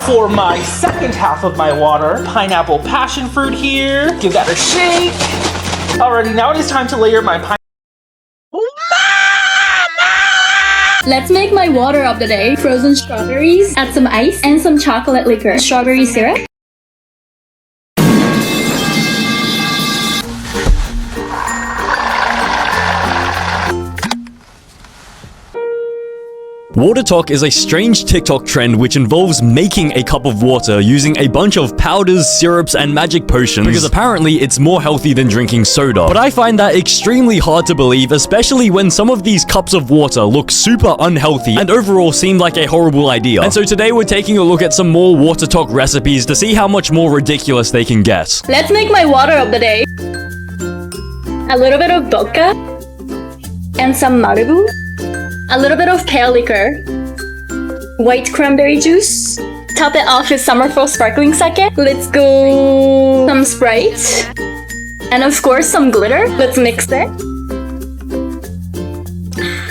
For my second half of my water, pineapple passion fruit here. Give that a shake. Alrighty, now it is time to layer my pineapple. Let's make my water of the day. Frozen strawberries, add some ice, and some chocolate liquor. Strawberry syrup. WaterTok is a strange TikTok trend which involves making a cup of water using a bunch of powders, syrups, and magic potions because apparently it's more healthy than drinking soda. But I find that extremely hard to believe, especially when some of these cups of water look super unhealthy and overall seem like a horrible idea. And so today we're taking a look at some more WaterTok recipes to see how much more ridiculous they can get. Let's make my water of the day. A little bit of vodka and some Malibu. A little bit of pale liquor, white cranberry juice, top it off with Summerfall sparkling sake. Let's go some Sprite, and of course some glitter. Let's mix it.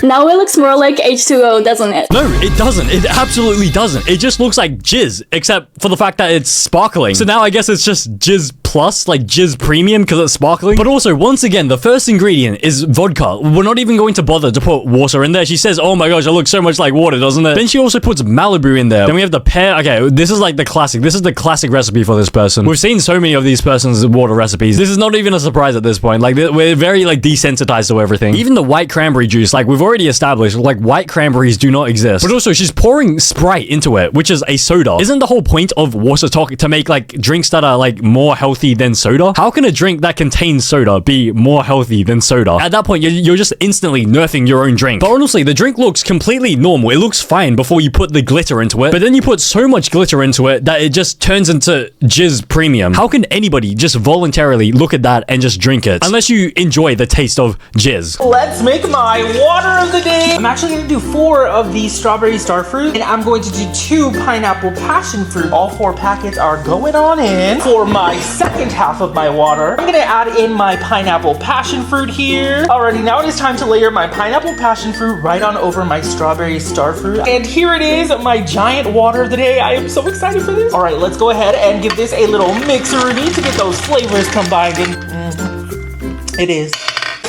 Now it looks more like H2O, doesn't it? No, it doesn't. It absolutely doesn't. It just looks like jizz, except for the fact that it's sparkling. So now I guess it's just jizz plus, like jizz premium because it's sparkling. But also, once again, the first ingredient is vodka. We're not even going to bother to put water in there. She says, oh my gosh, it looks so much like water, doesn't it? Then she also puts Malibu in there. Then we have the pear. Okay, this is like the classic. This is the classic recipe for this person. We've seen so many of these person's water recipes. This is not even a surprise at this point. Like, we're very like desensitized to everything. Even the white cranberry juice, like we've already established, like white cranberries do not exist. But also, she's pouring Sprite into it, which is a soda. Isn't the whole point of WaterTok to make like drinks that are like more healthy than soda? How can a drink that contains soda be more healthy than soda? At that point, you're just instantly nerfing your own drink. But honestly, the drink looks completely normal. It looks fine before you put the glitter into it, but then you put so much glitter into it that it just turns into jizz premium. How can anybody just voluntarily look at that and just drink it? Unless you enjoy the taste of jizz. Let's make my water of the day. I'm actually going to do 4 of these strawberry starfruit, and I'm going to do 2 pineapple passion fruit. All 4 packets are going on in. For my second half of my water, I'm going to add in my pineapple passion fruit here. Alrighty, now it is time to layer my pineapple passion fruit right on over my strawberry starfruit. And here it is, my giant water of the day. I am so excited for this. Alright, let's go ahead and give this a little mixer-y to get those flavors combined in. It is.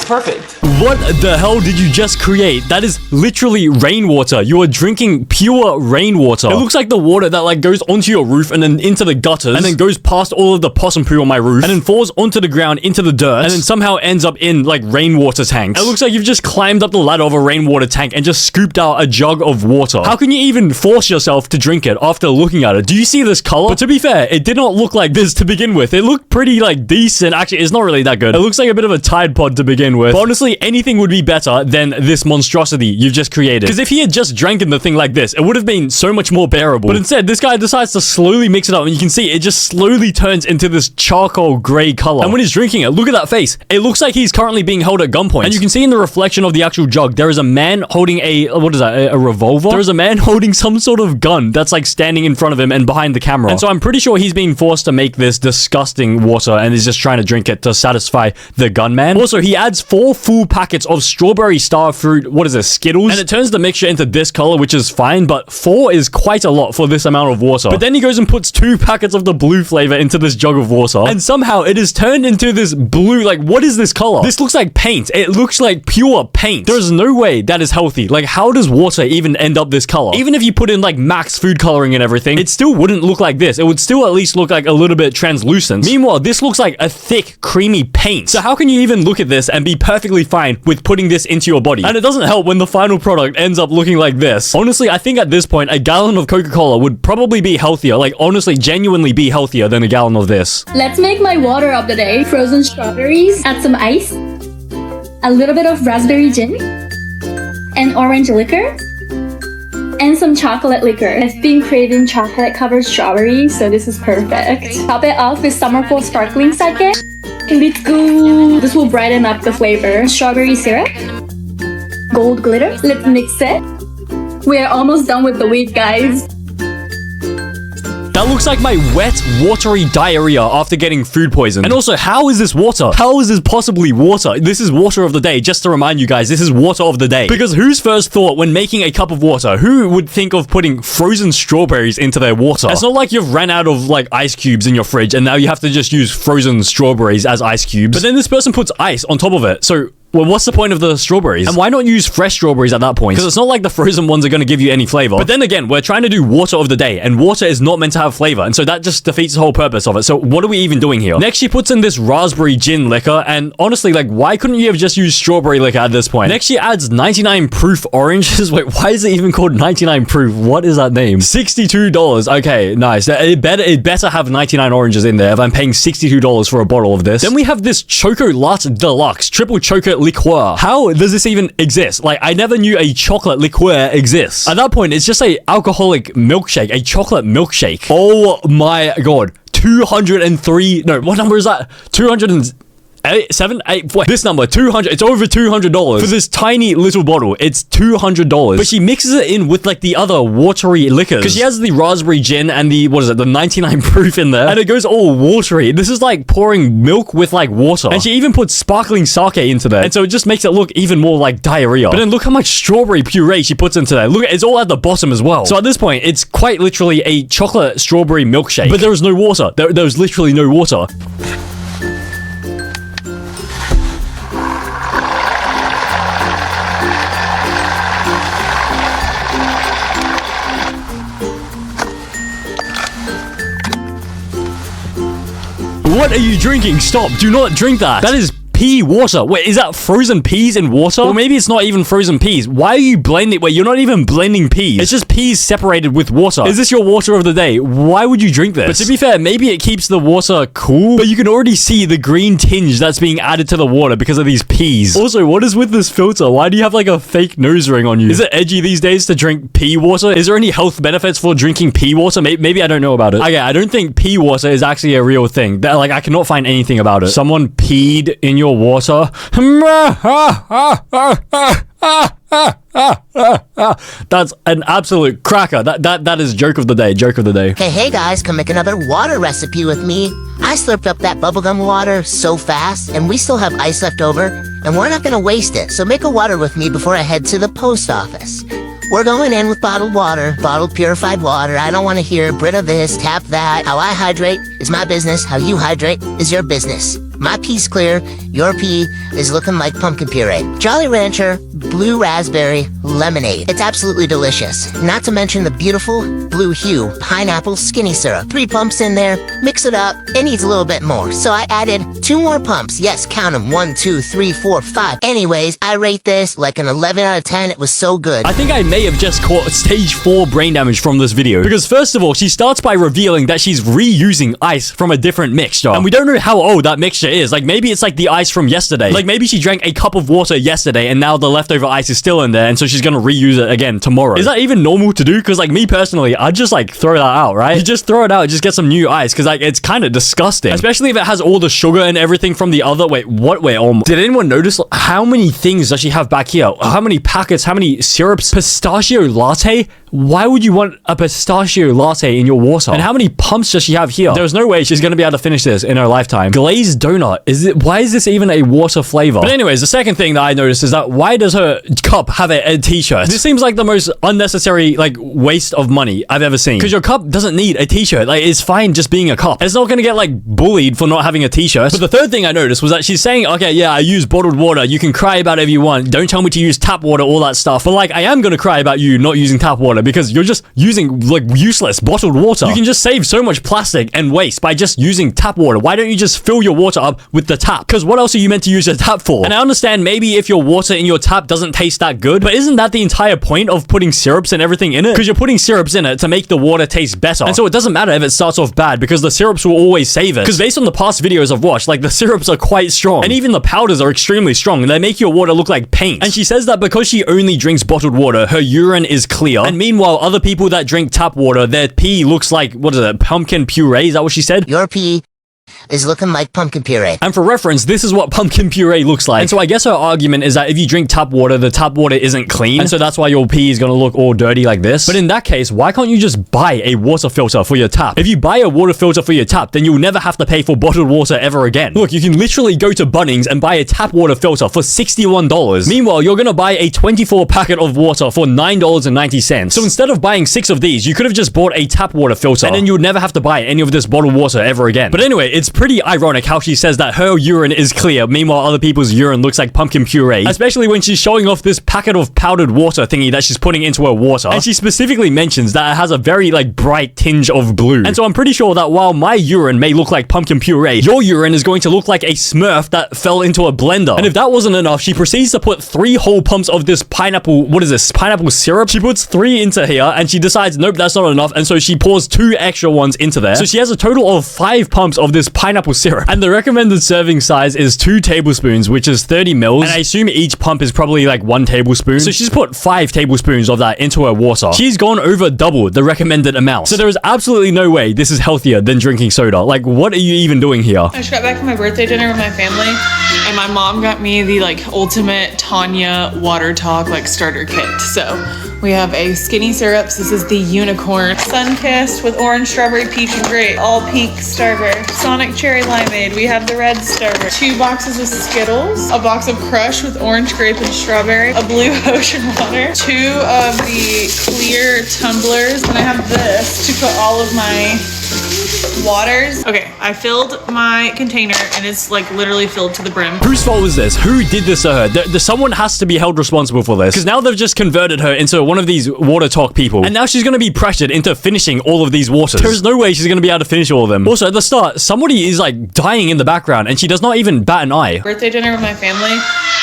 Perfect. What the hell did you just create? That is literally rainwater. You are drinking pure rainwater. It looks like the water that like goes onto your roof and then into the gutters and then goes past all of the possum poo on my roof and then falls onto the ground into the dirt and then somehow ends up in like rainwater tanks. It looks like you've just climbed up the ladder of a rainwater tank and just scooped out a jug of water. How can you even force yourself to drink it after looking at it? Do you see this color? But to be fair, it did not look like this to begin with. It looked pretty like decent. Actually, it's not really that good. It looks like a bit of a Tide Pod to begin with. But honestly, anything would be better than this monstrosity you've just created. Because if he had just drank in the thing like this, it would have been so much more bearable. But instead, this guy decides to slowly mix it up, and you can see it just slowly turns into this charcoal gray color. And when he's drinking it, look at that face. It looks like he's currently being held at gunpoint. And you can see in the reflection of the actual jug, there is a man holding what is that, a revolver? There is a man holding some sort of gun that's like standing in front of him and behind the camera. And so I'm pretty sure he's being forced to make this disgusting water and is just trying to drink it to satisfy the gunman. Also, he adds 4 full packets of strawberry starfruit, what is this, Skittles? And it turns the mixture into this color, which is fine, but 4 is quite a lot for this amount of water. But then he goes and puts 2 packets of the blue flavor into this jug of water, and somehow it is turned into this blue, like, what is this color? This looks like paint. It looks like pure paint. There's no way that is healthy. Like, how does water even end up this color? Even if you put in, like, max food coloring and everything, it still wouldn't look like this. It would still at least look like a little bit translucent. Meanwhile, this looks like a thick, creamy paint. So how can you even look at this and be perfectly fine with putting this into your body? And it doesn't help when the final product ends up looking like this. Honestly, I think at this point, a gallon of Coca-Cola would probably be healthier, like honestly, genuinely be healthier than a gallon of this. Let's make my water of the day. Frozen strawberries, add some ice, a little bit of raspberry gin, and orange liquor, and some chocolate liquor. I've been craving chocolate-covered strawberries, so this is perfect. Top it off with Summerfall sparkling sake. Let's go. This will brighten up the flavor. Strawberry syrup, gold glitter. Let's mix it. We are almost done with the week, guys. That looks like my wet, watery diarrhea after getting food poison. And also, how is this water? How is this possibly water? This is water of the day. Just to remind you guys, this is water of the day. Because whose first thought when making a cup of water, who would think of putting frozen strawberries into their water? It's not like you've ran out of like ice cubes in your fridge and now you have to just use frozen strawberries as ice cubes. But then this person puts ice on top of it. So well, what's the point of the strawberries? And why not use fresh strawberries at that point? Because it's not like the frozen ones are going to give you any flavor. But then again, we're trying to do water of the day, and water is not meant to have flavor. And so that just defeats the whole purpose of it. So what are we even doing here? Next, she puts in this raspberry gin liquor. And honestly, like, why couldn't you have just used strawberry liquor at this point? Next, she adds 99 proof oranges. Wait, why is it even called 99 proof? What is that name? $62. Okay, nice. It better have 99 oranges in there if I'm paying $62 for a bottle of this. Then we have this Choco Latte Deluxe Triple Chocolate Liqueur. How does this even exist? Like, I never knew a chocolate liqueur exists. At that point, it's just a alcoholic milkshake, a chocolate milkshake. Oh my god. 203. No, what number is that? 207, this number, 200. It's over $200 for this tiny little bottle. It's $200. But she mixes it in with like the other watery liquors. Because she has the raspberry gin and the, what is it, the 99 proof in there. And it goes all watery. This is like pouring milk with like water. And she even puts sparkling sake into there. And so it just makes it look even more like diarrhea. But then look how much strawberry puree she puts into there. Look, it's all at the bottom as well. So at this point, it's quite literally a chocolate strawberry milkshake. But there is no water. There's literally no water. What are you drinking? Stop. Do not drink that. That is pea water. Wait, is that frozen peas in water? Or maybe it's not even frozen peas. Why are you blending? Wait, you're not even blending peas. It's just peas separated with water. Is this your water of the day? Why would you drink this? But to be fair, maybe it keeps the water cool, but you can already see the green tinge that's being added to the water because of these peas. Also, what is with this filter? Why do you have like a fake nose ring on you? Is it edgy these days to drink pea water? Is there any health benefits for drinking pea water? Maybe I don't know about it. Okay, I don't think pea water is actually a real thing. Like, I cannot find anything about it. Someone peed in your water. That's an absolute cracker. That is joke of the day. Joke of the day. Hey guys, come make another water recipe with me. I slurped up that bubblegum water so fast, and we still have ice left over, and we're not gonna waste it. So make a water with me before I head to the post office. We're going in with bottled water, bottled purified water. I don't want to hear Brita this, tap that. How I hydrate is my business. How you hydrate is your business. My pee's clear, your pea is looking like pumpkin puree. Jolly Rancher, blue raspberry, lemonade. It's absolutely delicious. Not to mention the beautiful blue hue, pineapple skinny syrup. 3 pumps in there, mix it up. It needs a little bit more. So I added 2 more pumps. Yes, count them. 1, 2, 3, 4, 5. Anyways, I rate this like an 11 out of 10. It was so good. I think I may have just caught stage 4 brain damage from this video. Because first of all, she starts by revealing that she's reusing ice from a different mixture. And we don't know how old that mixture is. Like, maybe it's like the ice from yesterday. Like, maybe she drank a cup of water yesterday and now the leftover ice is still in there, and so she's gonna reuse it again tomorrow. Is that even normal to do? Because like me personally, I'd just like throw that out, right? You just throw it out, just get some new ice, because like it's kind of disgusting, especially if it has all the sugar and everything from the other. Wait, what? Wait, did anyone notice how many things does she have back here? How many packets? How many syrups? Pistachio latte? Why would you want a pistachio latte in your water? And how many pumps does she have here? There's no way she's gonna be able to finish this in her lifetime. Glazed donut. Why is this even a water flavor? But anyways, the second thing that I noticed is that why does her cup have a t-shirt? This seems like the most unnecessary like waste of money I've ever seen. Because your cup doesn't need a t-shirt. Like, it's fine just being a cup. It's not gonna get like bullied for not having a t-shirt. But the third thing I noticed was that she's saying, okay, yeah, I use bottled water. You can cry about it if you want. Don't tell me to use tap water, all that stuff. But like, I am gonna cry about you not using tap water because you're just using like useless bottled water. You can just save so much plastic and waste by just using tap water. Why don't you just fill your water up with the tap? Because what else are you meant to use a tap for? And I understand maybe if your water in your tap doesn't taste that good, but isn't that the entire point of putting syrups and everything in it? Because you're putting syrups in it to make the water taste better. And so it doesn't matter if it starts off bad because the syrups will always save it. Because based on the past videos I've watched, like the syrups are quite strong. And even the powders are extremely strong and they make your water look like paint. And she says that because she only drinks bottled water, her urine is clear. And meanwhile, other people that drink tap water, their pee looks like, what is it, pumpkin puree? Is that what she said? Your pee is looking like pumpkin puree. And for reference, this is what pumpkin puree looks like. And so I guess her argument is that if you drink tap water, the tap water isn't clean. And so that's why your pee is gonna look all dirty like this. But in that case, why can't you just buy a water filter for your tap? If you buy a water filter for your tap, then you'll never have to pay for bottled water ever again. Look, you can literally go to Bunnings and buy a tap water filter for $61. Meanwhile, you're gonna buy a 24 packet of water for $9.90. So instead of buying 6 of these, you could have just bought a tap water filter and then you would never have to buy any of this bottled water ever again. But anyway, it's pretty ironic how she says that her urine is clear, meanwhile other people's urine looks like pumpkin puree, especially when she's showing off this packet of powdered water thingy that she's putting into her water. And she specifically mentions that it has a very like bright tinge of blue. And so I'm pretty sure that while my urine may look like pumpkin puree, your urine is going to look like a Smurf that fell into a blender. And if that wasn't enough, she proceeds to put 3 whole pumps of this pineapple, what is this, pineapple syrup? She puts 3 into here and she decides, nope, that's not enough. And so she pours 2 extra ones into there. So she has a total of 5 pumps of this pineapple syrup. And the recommended serving size is 2 tablespoons, which is 30 mils. And I assume each pump is probably like 1 tablespoon. So she's put 5 tablespoons of that into her water. She's gone over double the recommended amount. So there is absolutely no way this is healthier than drinking soda. Like, what are you even doing here? I just got back from my birthday dinner with my family, and my mom got me the like ultimate Tanya WaterTok like starter kit. So we have a skinny syrups. This is the unicorn sun-kissed with orange, strawberry, peach, and grape. All pink starburst. Sonic cherry limeade. We have the red starburst. 2 boxes of Skittles. A box of Crush with orange, grape, and strawberry. A blue ocean water. 2 of the clear tumblers. And I have this to put all of my waters. Okay, I filled my container and it's like literally filled to the brim. Whose fault was this? Who did this to her? Someone has to be held responsible for this. Because now they've just converted her into one of these WaterTok people. And now she's going to be pressured into finishing all of these waters. There's no way she's going to be able to finish all of them. Also, at the start, somebody is like dying in the background and she does not even bat an eye. Birthday dinner with my family,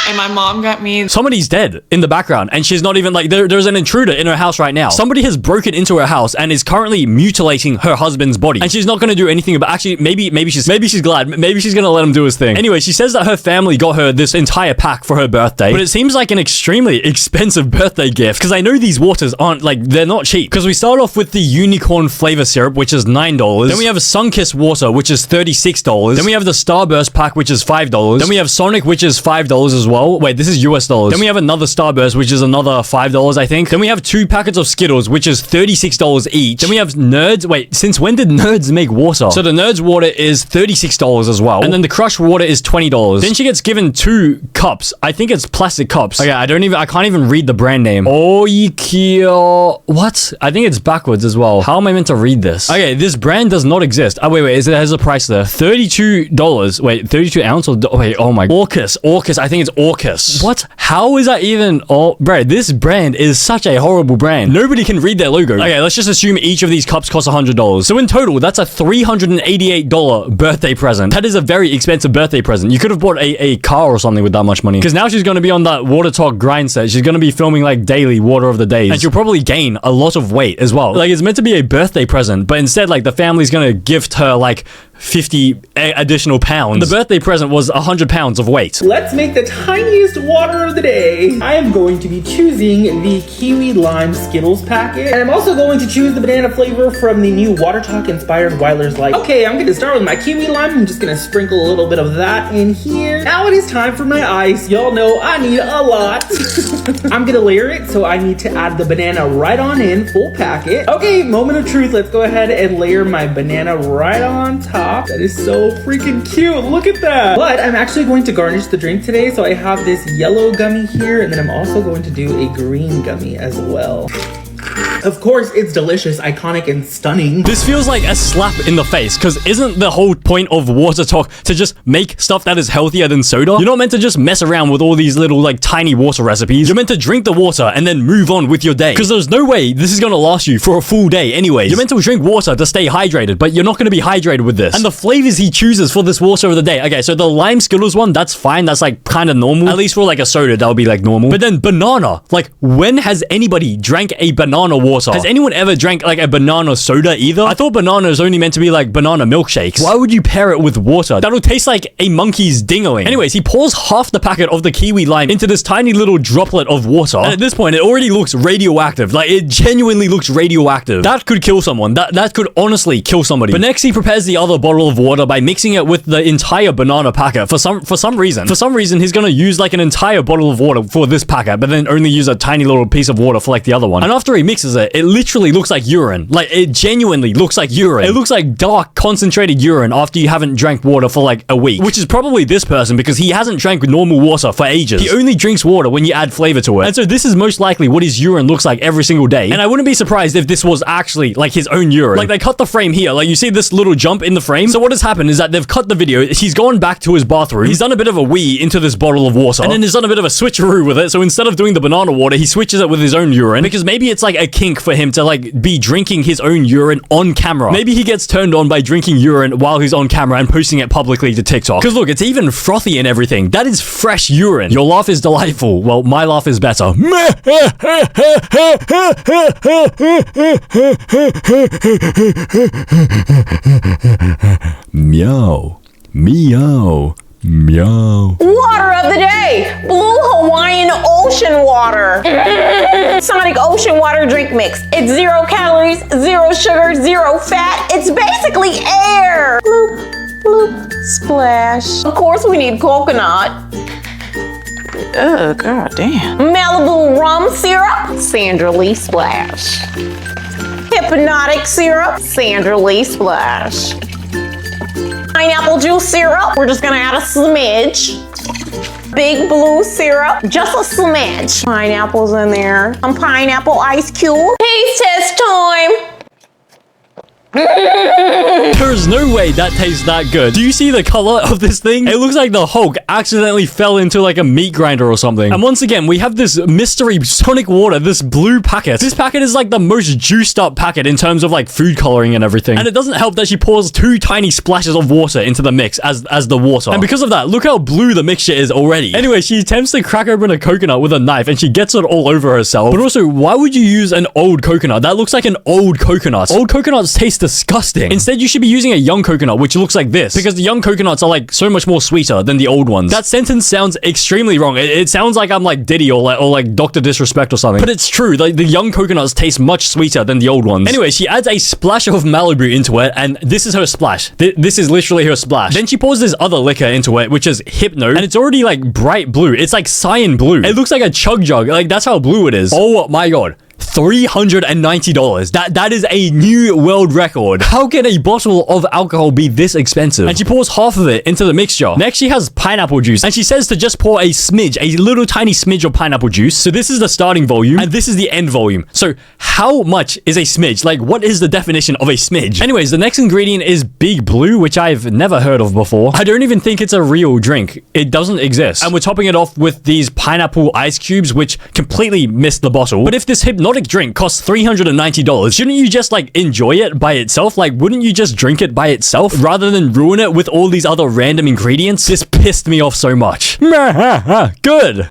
and my mom got me... Somebody's dead in the background and she's not even like... There's an intruder in her house right now. Somebody has broken into her house and is currently mutilating her husband's body. And she's not going to do anything about... Actually, maybe she's glad. Maybe she's going to let him do his thing. Anyway, she says that her family got her this entire pack for her birthday. But it seems like an extremely expensive birthday gift. Because I know these waters aren't like... They're not cheap. Because we start off with the unicorn flavor syrup, which is $9. Then we have a sun-kissed water, which is $36. Then we have the Starburst pack, which is $5. Then we have Sonic, which is $5 as well. Wait, this is US dollars. Then we have another Starburst, which is another $5, I think. Then we have 2 packets of Skittles, which is $36 each. Then we have Nerds. Wait, since when did Nerds make water? So the Nerds water is $36 as well. And then the Crush water is $20. Then she gets given 2 cups. I think it's plastic cups. Okay, I can't even read the brand name. Oikyo. What? I think it's backwards as well. How am I meant to read this? Okay, this brand does not exist. Oh, wait, there's a price there. $32. Wait, 32 ounce or... Wait, oh my... Orcus. I think it's Orcus. What? How is that even... Oh, bro, this brand is such a horrible brand. Nobody can read their logo. Okay, let's just assume each of these cups cost $100. So in total, that's a $388 birthday present. That is a very expensive birthday present. You could have bought a car or something with that much money. Because now she's going to be on that WaterTok grind set. She's going to be filming like daily water of the days. And she'll probably gain a lot of weight as well. Like, it's meant to be a birthday present, but instead, like, the family's going to gift her like 50 additional pounds. The birthday present was 100 pounds of weight. Let's make the tiniest water of the day. I am going to be choosing the Kiwi Lime Skittles packet. And I'm also going to choose the banana flavor from the new WaterTok inspired Weiler's Light. Okay, I'm going to start with my Kiwi Lime. I'm just going to sprinkle a little bit of that in here. Now it is time for my ice. Y'all know I need a lot. I'm going to layer it, so I need to add the banana right on in, full packet. Okay, moment of truth. Let's go ahead and layer my banana right on top. That is so freaking cute. Look at that. But I'm actually going to garnish the drink today. So I have this yellow gummy here, and then I'm also going to do a green gummy as well. Of course, it's delicious, iconic, and stunning. This feels like a slap in the face, because isn't the whole point of WaterTok to just make stuff that is healthier than soda? You're not meant to just mess around with all these little, like, tiny water recipes. You're meant to drink the water and then move on with your day. Because there's no way this is gonna last you for a full day anyways. You're meant to drink water to stay hydrated, but you're not gonna be hydrated with this. And the flavors he chooses for this water of the day. Okay, so the lime Skittles one, that's fine. That's, like, kind of normal. At least for, like, a soda, that would be, like, normal. But then banana. Like, when has anybody drank a banana water water. Has anyone ever drank like a banana soda either? I thought banana is only meant to be like banana milkshakes. Why would you pair it with water? That'll taste like a monkey's dingling. Anyways, he pours half the packet of the kiwi lime into this tiny little droplet of water. And at this point, it already looks radioactive. Like, it genuinely looks radioactive. That could kill someone. That could honestly kill somebody. But next, he prepares the other bottle of water by mixing it with the entire banana packet for some reason. For some reason, he's gonna use like an entire bottle of water for this packet, but then only use a tiny little piece of water for like the other one. And after he mixes it, it literally looks like urine. Like, it genuinely looks like urine. It looks like dark, concentrated urine after you haven't drank water for like a week. Which is probably this person, because he hasn't drank normal water for ages. He only drinks water when you add flavor to it. And so this is most likely what his urine looks like every single day. And I wouldn't be surprised if this was actually like his own urine. Like, they cut the frame here. Like, you see this little jump in the frame? So what has happened is that they've cut the video. He's gone back to his bathroom. He's done a bit of a wee into this bottle of water. And then he's done a bit of a switcheroo with it. So instead of doing the banana water, he switches it with his own urine. Because maybe it's like a kink for him to like be drinking his own urine on camera. Maybe he gets turned on by drinking urine while he's on camera and posting it publicly to TikTok. Because look, it's even frothy and everything. That is fresh urine. Your laugh is delightful. Well, my laugh is better. Meow. Meow. Meow. Water of the day, Blue Hawaiian Ocean Water. Sonic Ocean Water Drink Mix. It's 0 calories, 0 sugar, 0 fat. It's basically air. Bloop, bloop, splash. Of course, we need coconut. Oh, god damn. Malibu rum syrup, Sandra Lee splash. Hypnotic syrup, Sandra Lee splash. Pineapple juice syrup, we're just gonna add a smidge. Big blue syrup, just a smidge. Pineapples in there. Some pineapple ice cube. Taste test time. There's no way that tastes that good. Do you see the color of this thing? It looks like the Hulk accidentally fell into like a meat grinder or something. And once again, we have this mystery Sonic water, this blue packet. This packet is like the most juiced up packet in terms of like food coloring and everything. And it doesn't help that she pours 2 tiny splashes of water into the mix as the water. And because of that, look how blue the mixture is already. Anyway, she attempts to crack open a coconut with a knife and she gets it all over herself. But also, why would you use an old coconut? That looks like an old coconut. Old coconuts taste disgusting. Instead, you should be using a young coconut, which looks like this, because the young coconuts are like so much more sweeter than the old ones. That sentence sounds extremely wrong. It sounds like I'm like Diddy or like Dr. Disrespect or something. But it's true. Like, the young coconuts taste much sweeter than the old ones. Anyway, she adds a splash of Malibu into it, and this is her splash. This is literally her splash. Then she pours this other liquor into it, which is Hypno, and it's already like bright blue. It's like cyan blue. It looks like a chug jug. Like, that's how blue it is. Oh my god. $390. That is a new world record. How can a bottle of alcohol be this expensive? And she pours half of it into the mixture. Next, she has pineapple juice, and she says to just pour a smidge, a little tiny smidge of pineapple juice. So this is the starting volume, and this is the end volume. So how much is a smidge? Like, what is the definition of a smidge? Anyways, the next ingredient is Big Blue, which I've never heard of before. I don't even think it's a real drink. It doesn't exist. And we're topping it off with these pineapple ice cubes, which completely missed the bottle. But if this hypnotic drink costs $390, shouldn't you just like enjoy it by itself? Like, wouldn't you just drink it by itself rather than ruin it with all these other random ingredients? This pissed me off so much. Good.